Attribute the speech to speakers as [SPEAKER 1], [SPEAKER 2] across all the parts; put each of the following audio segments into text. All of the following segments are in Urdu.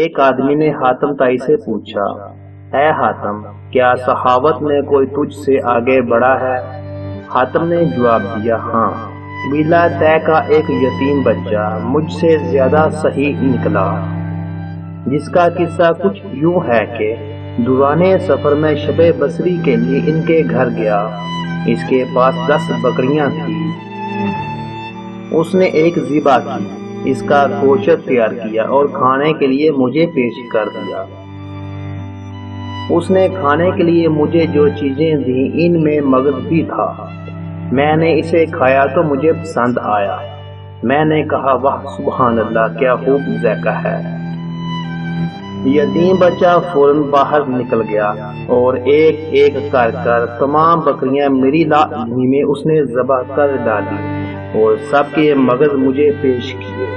[SPEAKER 1] ایک آدمی نے حاتم تائی سے پوچھا، اے حاتم، کیا صحاوت میں کوئی تجھ سے آگے بڑھا ہے؟ حاتم نے جواب دیا، ہاں، قبیلہ طے کا ایک یتیم بچہ مجھ سے زیادہ صحیح نکلا، جس کا قصہ کچھ یوں ہے کہ دوران سفر میں شب بصری کے لیے ان کے گھر گیا۔ اس کے پاس 10 بکریاں تھیں۔ اس نے ایک ذبح کی، اس کا گوشت تیار کیا اور کھانے کے لیے مجھے پیش کر دیا۔ اس نے کھانے کے لیے مجھے جو چیزیں دیں ان میں مغز بھی تھا۔ میں نے اسے کھایا تو مجھے پسند آیا۔ میں نے کہا، واہ سبحان اللہ، کیا خوب ذائقہ ہے۔ یتیم بچہ فوراً باہر نکل گیا اور ایک ایک کر تمام بکریاں میری لاٹھی میں اس نے ذبح کر ڈالی اور سب کے مغز مجھے پیش کیے۔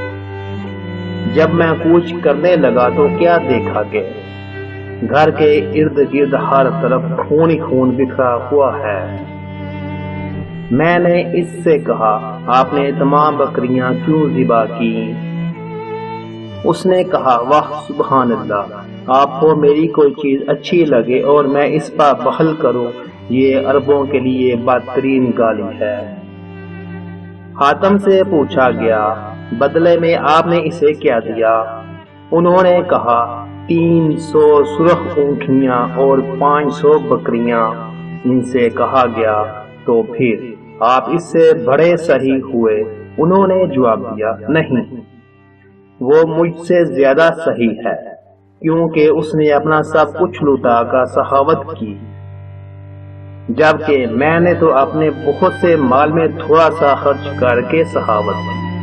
[SPEAKER 1] جب میں کوچ کرنے لگا تو کیا دیکھا کہ گھر کے ارد گرد ہر طرف خون ہی خون بکھرا ہوا ہے۔ میں نے اس سے کہا، آپ نے تمام بکریاں کیوں ذبح کی؟ اس نے کہا، واہ سبحان اللہ، آپ کو میری کوئی چیز اچھی لگے اور میں اس پر بخل کروں، یہ عربوں کے لیے بدترین گالی ہے۔ حاتم سے پوچھا گیا، بدلے میں آپ نے اسے کیا دیا؟ انہوں نے کہا، 300 سرخ اونٹنیاں اور 500 بکریاں۔ ان سے کہا گیا، تو پھر آپ اس سے بڑے صحیح ہوئے؟ انہوں نے جواب دیا، نہیں، وہ مجھ سے زیادہ صحیح ہے، کیونکہ اس نے اپنا سب کچھ لوٹا کر سخاوت کی، جبکہ میں نے تو اپنے بہت سے مال میں تھوڑا سا خرچ کر کے سخاوت کی۔